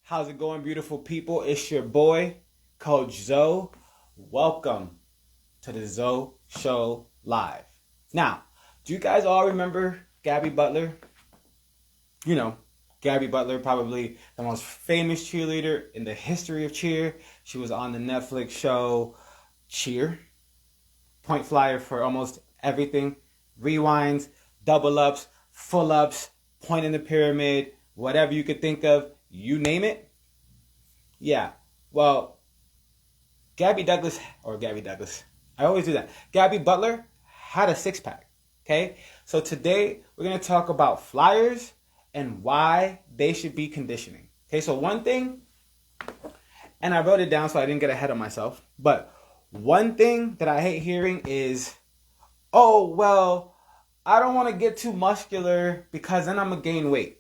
How's it going, beautiful people? It's your boy, Coach Zo. Welcome to the ZoShow Live. Now, do you guys all remember Gabby Butler? You know, Gabby Butler, probably the most famous cheerleader in the history of cheer. She was on the Netflix show Cheer, point flyer for almost everything. Rewinds, double ups, full ups, point in the pyramid, whatever you could think of, you name it. Yeah, well, Gabby Butler had a six pack. Okay, so today we're going to talk about flyers and why they should be conditioning. Okay, so one thing, and I wrote it down so I didn't get ahead of myself, but one thing that I hate hearing is, oh, well, I don't want to get too muscular because then I'm going to gain weight.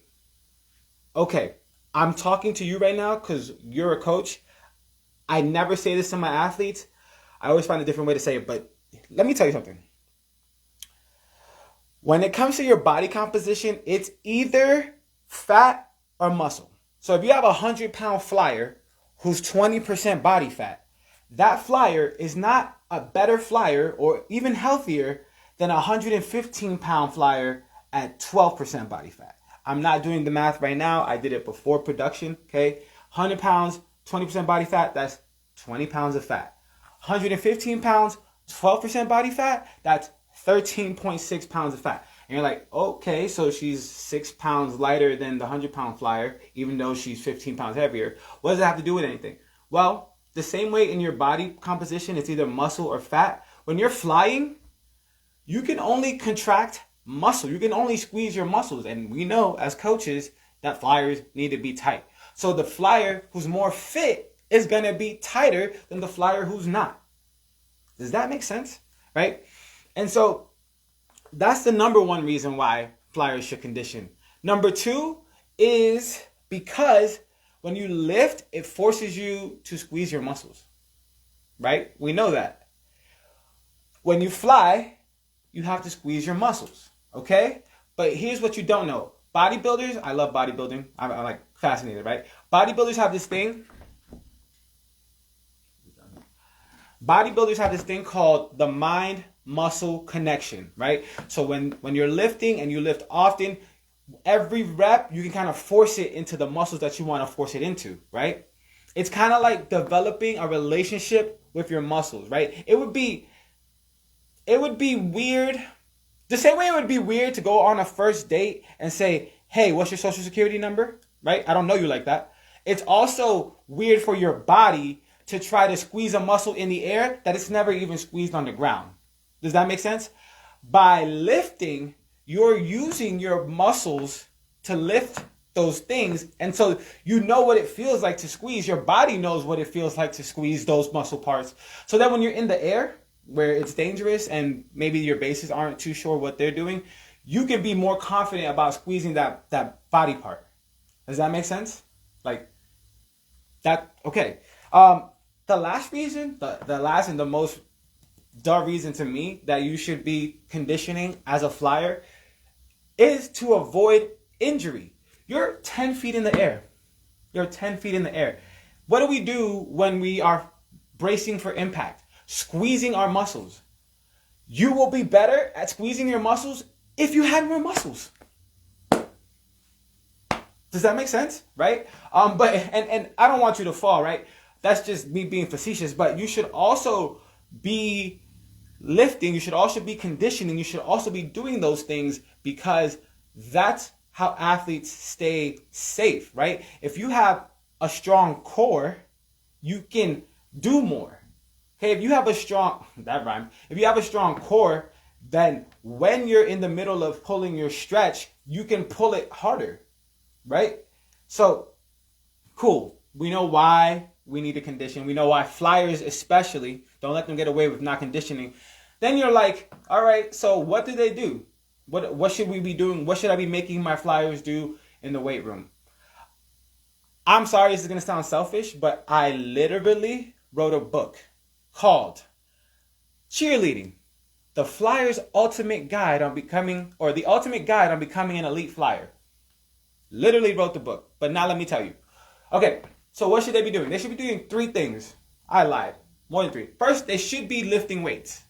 Okay, I'm talking to you right now because you're a coach. I never say this to my athletes. I always find a different way to say it, but let me tell you something. When it comes to your body composition, it's either fat or muscle. So if you have a 100-pound flyer who's 20% body fat, that flyer is not a better flyer or even healthier than a 115-pound flyer at 12% body fat. I'm not doing the math right now. I did it before production, okay? 100 pounds, 20% body fat, that's 20 pounds of fat. 115 pounds, 12% body fat, that's 13.6 pounds of fat. And you're like, okay, so she's 6 pounds lighter than the 100-pound flyer, even though she's 15 pounds heavier. What does that have to do with anything? Well, the same way in your body composition, it's either muscle or fat. When you're flying, you can only contract muscle. You can only squeeze your muscles. And we know as coaches that flyers need to be tight. So the flyer who's more fit is going to be tighter than the flyer who's not. Does that make sense? Right? And so that's the number one reason why flyers should condition. Number two is because when you lift, it forces you to squeeze your muscles. Right? We know that. When you fly, you have to squeeze your muscles. Okay? But here's what you don't know. Bodybuilders, I love bodybuilding. I'm like fascinated, right? Bodybuilders have this thing. Bodybuilders have this thing called the mind-muscle connection, right? So when you're lifting and you lift often, every rep, you can kind of force it into the muscles that you want to force it into, right? It's kind of like developing a relationship with your muscles, right? It would be weird. The same way it would be weird to go on a first date and say, hey, what's your social security number? Right? I don't know you like that. It's also weird for your body to try to squeeze a muscle in the air that it's never even squeezed on the ground. Does that make sense? By lifting, you're using your muscles to lift those things. And so you know what it feels like to squeeze. Your body knows what it feels like to squeeze those muscle parts. So that when you're in the air, where it's dangerous and maybe your bases aren't too sure what they're doing, you can be more confident about squeezing that body part. Does that make sense? Like that, okay. The last reason, the last and the most dumb reason to me that you should be conditioning as a flyer is to avoid injury. You're 10 feet in the air. You're 10 feet in the air. What do we do when we are bracing for impact? Squeezing our muscles. You will be better at squeezing your muscles if you had more muscles. Does that make sense? Right? But I don't want you to fall, right? That's just me being facetious, but you should also be lifting, you should also be conditioning, you should also be doing those things because that's how athletes stay safe, right? If you have a strong core, you can do more. Hey, if you have a strong, if you have a strong core, then when you're in the middle of pulling your stretch, you can pull it harder, right? So, cool. We know why we need to condition. We know why flyers especially, don't let them get away with not conditioning. Then you're like, all right, so what do they do? What should we be doing? What should I be making my flyers do in the weight room? I'm sorry, this is going to sound selfish, but I literally wrote a book called Cheerleading, the Flyer's Ultimate Guide on Becoming, or the Ultimate Guide on Becoming an Elite Flyer. Literally wrote the book. But now let me tell you, Okay, so what should they be doing? They should be doing 3 things. I lied. More than 3. First, they should be lifting weights,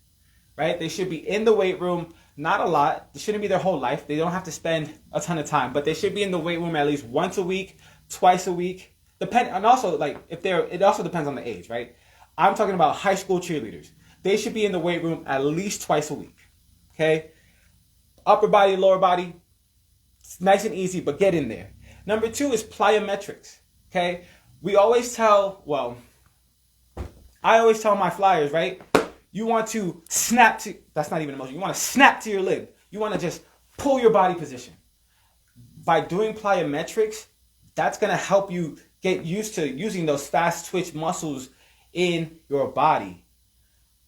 right? They should be in the weight room, not a lot. It shouldn't be their whole life. They don't have to spend a ton of time, but they should be in the weight room at least once a week, twice a week. And also, like, it also depends on the age, right? I'm talking about high school cheerleaders. They should be in the weight room at least twice a week, okay? Upper body, lower body, it's nice and easy, but get in there. Number 2 is plyometrics, okay? I always tell my flyers, right? You want to snap to, that's not even a motion. You want to snap to your leg. You want to just pull your body position. By doing plyometrics, that's going to help you get used to using those fast twitch muscles in your body.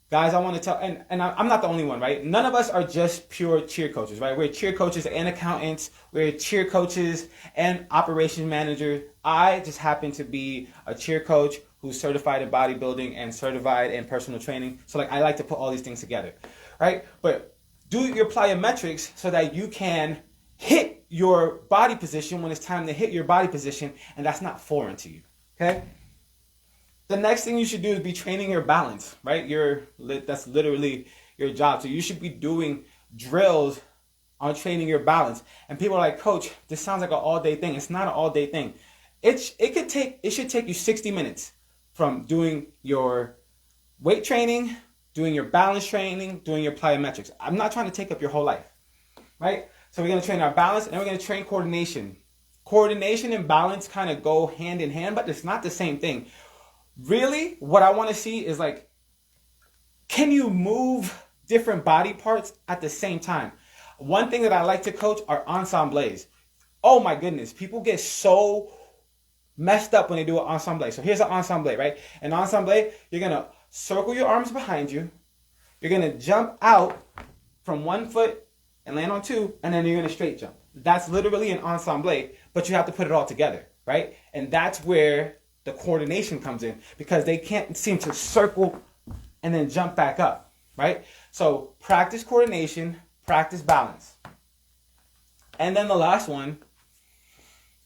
Guys, I want to tell, and I'm not the only one, right? None of us are just pure cheer coaches, right? We're cheer coaches and accountants. We're cheer coaches and operation managers. I just happen to be a cheer coach who's certified in bodybuilding and certified in personal training. So I like to put all these things together, right? But do your plyometrics so that you can hit your body position when it's time to hit your body position, and that's not foreign to you, okay? The next thing you should do is be training your balance, right? That's literally your job. So you should be doing drills on training your balance. And people are like, Coach, this sounds like an all-day thing. It's not an all-day thing. It should take you 60 minutes from doing your weight training, doing your balance training, doing your plyometrics. I'm not trying to take up your whole life, right? So we're going to train our balance, and we're going to train coordination. Coordination and balance kind of go hand in hand, but it's not the same thing. Really, what I want to see is can you move different body parts at the same time? One thing that I like to coach are ensembles. Oh my goodness, people get so messed up when they do an ensemble. So here's an ensemble, right? An ensemble, you're going to circle your arms behind you. You're going to jump out from 1 foot and land on 2, and then you're going to straight jump. That's literally an ensemble, but you have to put it all together, right? And that's where the coordination comes in, because they can't seem to circle and then jump back up, right? So practice coordination, practice balance. And then the last one,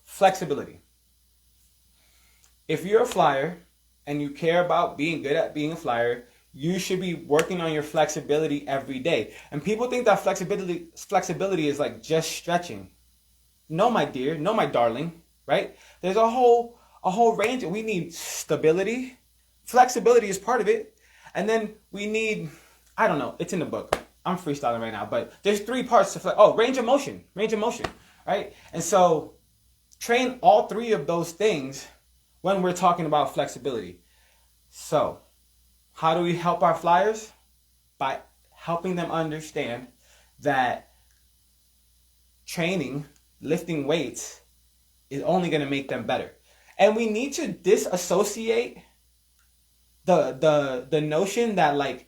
flexibility. If you're a flyer and you care about being good at being a flyer, you should be working on your flexibility every day. And people think that flexibility is like just stretching. No, my dear, no, my darling, right? There's a whole range. We need stability. Flexibility is part of it. And then we need, I don't know, it's in the book. I'm freestyling right now, but there's 3 parts to range of motion, right? And so train all 3 of those things when we're talking about flexibility. So how do we help our flyers? By helping them understand that training, lifting weights, is only going to make them better. And we need to disassociate the notion that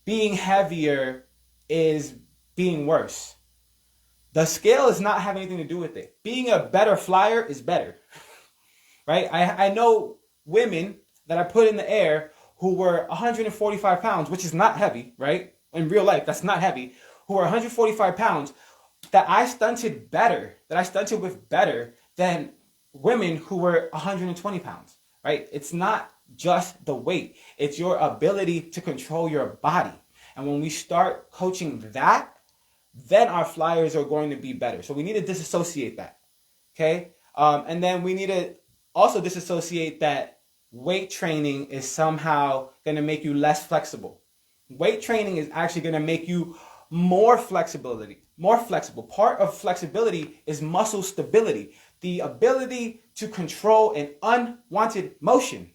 being heavier is being worse. The scale is not having anything to do with it. Being a better flyer is better, right? I know women that I put in the air who were 145 pounds, which is not heavy, right? In real life, that's not heavy. Who are 145 pounds that I stunted with better than women who were 120 pounds, right? It's not just the weight. It's your ability to control your body. And when we start coaching that, then our flyers are going to be better. So we need to disassociate that, okay? And then we need to also disassociate that weight training is somehow going to make you less flexible. Weight training is actually going to make you more flexible. Part of flexibility is muscle stability, the ability to control an unwanted motion.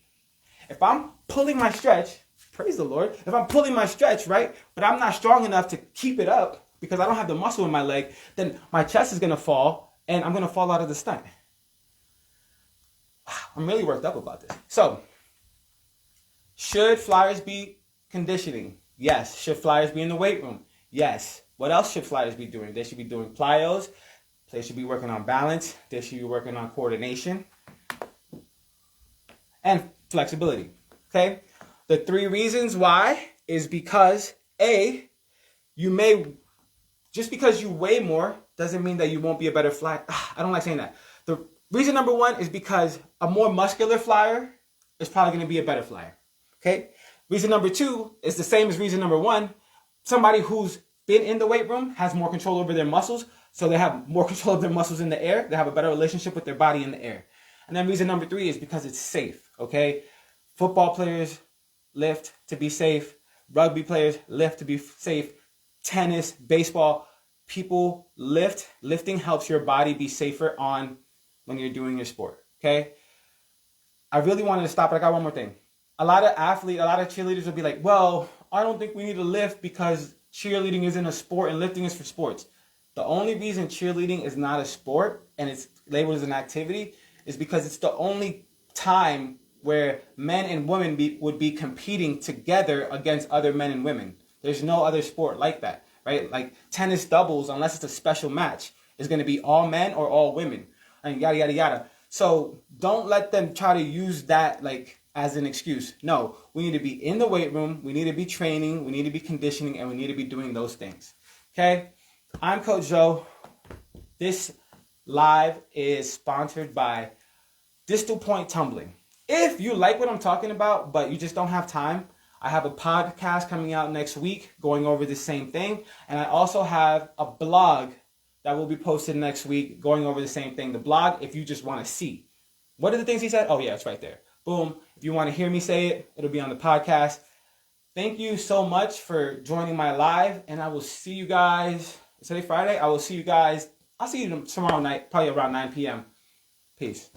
If I'm pulling my stretch, praise the Lord, if I'm pulling my stretch, right, but I'm not strong enough to keep it up because I don't have the muscle in my leg, then my chest is going to fall and I'm going to fall out of the stunt. I'm really worked up about this. So, should flyers be conditioning? Yes. Should flyers be in the weight room? Yes. What else should flyers be doing? They should be doing plyos. They should be working on balance. They should be working on coordination and flexibility. Okay? The 3 reasons why is because just because you weigh more doesn't mean that you won't be a better flyer. I don't like saying that. Reason number one is because a more muscular flyer is probably going to be a better flyer. Okay. Reason number two is the same as reason number one. Somebody who's been in the weight room has more control over their muscles. So they have more control of their muscles in the air. They have a better relationship with their body in the air. And then reason number three is because it's safe. Okay. Football players lift to be safe. Rugby players lift to be safe. Tennis, baseball, people lift. Lifting helps your body be safer on when you're doing your sport. Okay. I really wanted to stop, but I got one more thing. A lot of cheerleaders will be like, well, I don't think we need to lift because cheerleading isn't a sport and lifting is for sports. The only reason cheerleading is not a sport and it's labeled as an activity is because it's the only time where men and women would be competing together against other men and women. There's no other sport like that, right? Like tennis doubles, unless it's a special match, is going to be all men or all women, and yada, yada, yada. So don't let them try to use that like as an excuse. No, we need to be in the weight room. We need to be training. We need to be conditioning, and we need to be doing those things. Okay? I'm Coach Joe. This live is sponsored by Distal Point Tumbling. If you like what I'm talking about, but you just don't have time, I have a podcast coming out next week going over the same thing. And I also have a blog that will be posted next week going over the same thing. The blog, if you just want to see. What are the things he said? Oh, yeah, it's right there. Boom. If you want to hear me say it, it'll be on the podcast. Thank you so much for joining my live. And I will see you guys. Is today Friday? I will see you guys. I'll see you tomorrow night, probably around 9 p.m. Peace.